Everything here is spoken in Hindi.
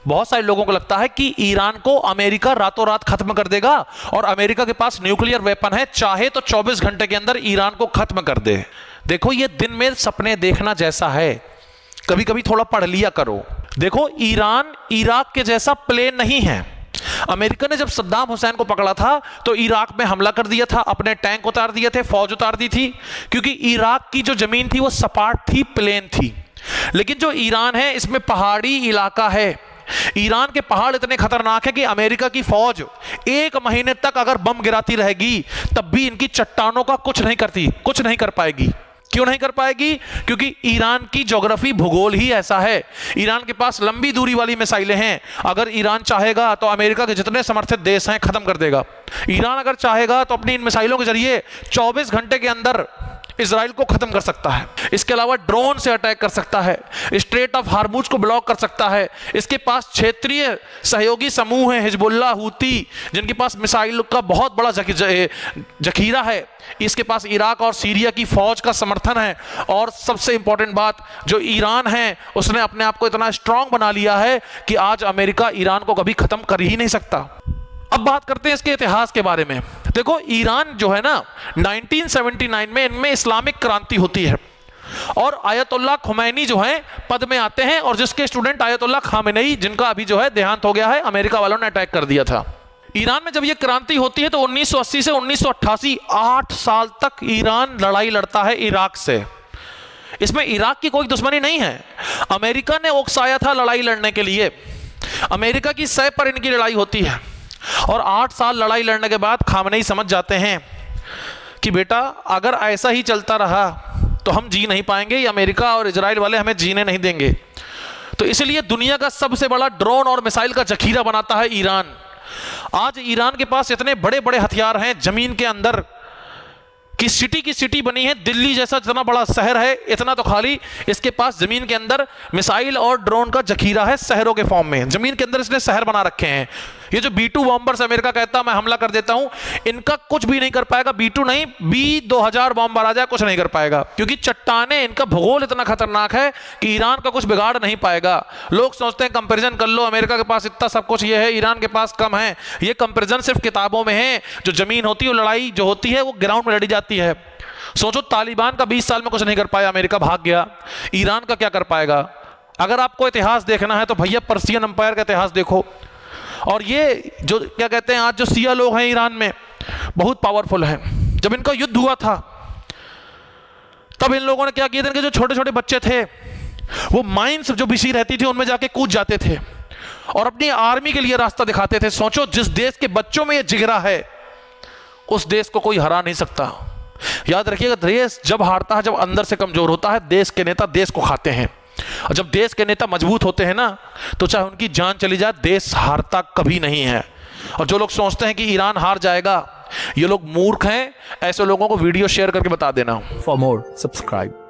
बहुत सारे लोगों को लगता है कि ईरान को अमेरिका रातों रात खत्म कर देगा और अमेरिका के पास न्यूक्लियर वेपन है, चाहे तो 24 घंटे के अंदर ईरान को खत्म कर दे। देखो ये दिन में सपने देखना जैसा है, कभी कभी थोड़ा पढ़ लिया करो। देखो ईरान इराक के जैसा प्लेन नहीं है। अमेरिका ने जब सद्दाम हुसैन को पकड़ा था तो इराक में हमला कर दिया था, अपने टैंक उतार दिए थे, फौज उतार दी थी, क्योंकि इराक की जो जमीन थी वो सपाट थी, प्लेन थी। लेकिन जो ईरान है इसमें पहाड़ी इलाका है। ईरान के पहाड़ इतने खतरनाक है कि अमेरिका की फौज 1 महीने तक अगर बम गिराती रहेगी तब भी इनकी चट्टानों का कुछ नहीं कर पाएगी। क्यों नहीं कर पाएगी? क्योंकि ईरान की ज्योग्राफी, भूगोल ही ऐसा है। ईरान के पास लंबी दूरी वाली मिसाइलें हैं। अगर ईरान चाहेगा तो अमेरिका के जितने समर्थित देश हैं खत्म कर देगा। ईरान अगर चाहेगा तो अपनी इन मिसाइलों के जरिए 24 घंटे के अंदर इजराइल को खत्म कर सकता है। इसके अलावा ड्रोन से अटैक कर सकता है, स्ट्रेट ऑफ हार्मुज को ब्लॉक कर सकता है। इसके पास क्षेत्रीय सहयोगी समूह हैं, हिजबुल्लाह, हूती, जिनके पास मिसाइल का बहुत बड़ा जखीरा है। इसके पास इराक और सीरिया की फौज का समर्थन है। और सबसे इंपॉर्टेंट बात, जो ईरान है उसने अपने आप को इतना स्ट्रांग बना लिया है कि आज अमेरिका ईरान को कभी खत्म कर ही नहीं सकता। अब बात करते हैं इसके इतिहास के बारे में। देखो ईरान जो है ना, 1979 में इनमें इस्लामिक क्रांति होती है और आयतुल्लाह खुमैनी जो है पद में आते हैं, और जिसके स्टूडेंट आयतुल्लाह खामेनेई, जिनका अभी जो है देहांत हो गया है, अमेरिका वालों ने अटैक कर दिया था। ईरान में जब यह क्रांति होती है तो 1980 से 1988 8 साल तक ईरान लड़ाई लड़ता है इराक से। इसमें इराक की कोई दुश्मनी नहीं है, अमेरिका ने उकसाया था लड़ाई लड़ने के लिए। अमेरिका की सह पर इनकी लड़ाई होती है और 8 साल लड़ाई लड़ने के बाद खामनेई समझ जाते हैं कि बेटा अगर ऐसा ही चलता रहा तो हम जी नहीं पाएंगे, ये अमेरिका और इजराइल वाले हमें जीने नहीं देंगे। तो इसलिए दुनिया का सबसे बड़ा ड्रोन और मिसाइल का जखीरा बनाता है ईरान। आज ईरान के पास इतने बड़े बड़े हथियार हैं जमीन के अंदर कि सिटी की सिटी बनी है। दिल्ली जैसा जितना बड़ा शहर है इतना तो खाली इसके पास जमीन के अंदर मिसाइल और ड्रोन का जखीरा है, शहरों के फॉर्म में। जमीन के अंदर इसने शहर बना रखे हैं। ये जो B2 बॉम्बर्स अमेरिका कहता है मैं हमला कर देता हूं, इनका कुछ भी नहीं कर पाएगा। B2 नहीं, B2000 बॉम्बर आ जाए कुछ नहीं कर पाएगा, क्योंकि चट्टाने, इनका भूगोल इतना खतरनाक है कि ईरान का कुछ बिगाड़ नहीं पाएगा। लोग सोचते हैं कंपैरिजन कर लो, अमेरिका के पास इतना सब कुछ ये है, ईरान के पास कम है। ये कंपैरिजन सिर्फ किताबों में है। जो जमीन होती है, लड़ाई जो होती है वो ग्राउंड में लड़ी जाती है। सोचो तालिबान का 20 साल में कुछ नहीं कर पाया, अमेरिका भाग गया। ईरान का क्या कर पाएगा? अगर आपको इतिहास देखना है तो भैया पर्सियन एम्पायर का इतिहास देखो। और ये जो क्या कहते हैं, आज जो सिया लोग हैं ईरान में बहुत पावरफुल हैं। जब इनका युद्ध हुआ था तब इन लोगों ने क्या किया था, इनके जो छोटे छोटे बच्चे थे वो माइंस जो बिछी रहती थी उनमें जाके कूद जाते थे और अपनी आर्मी के लिए रास्ता दिखाते थे। सोचो जिस देश के बच्चों में ये जिगरा है उस देश को कोई हरा नहीं सकता। याद रखिएगा, देश जब हारता है, जब अंदर से कमजोर होता है, देश के नेता देश को खाते हैं। और जब देश के नेता मजबूत होते हैं ना, तो चाहे उनकी जान चली जाए, देश हारता कभी नहीं है। और जो लोग सोचते हैं कि ईरान हार जाएगा, ये लोग मूर्ख हैं। ऐसे लोगों को वीडियो शेयर करके बता देना। For more subscribe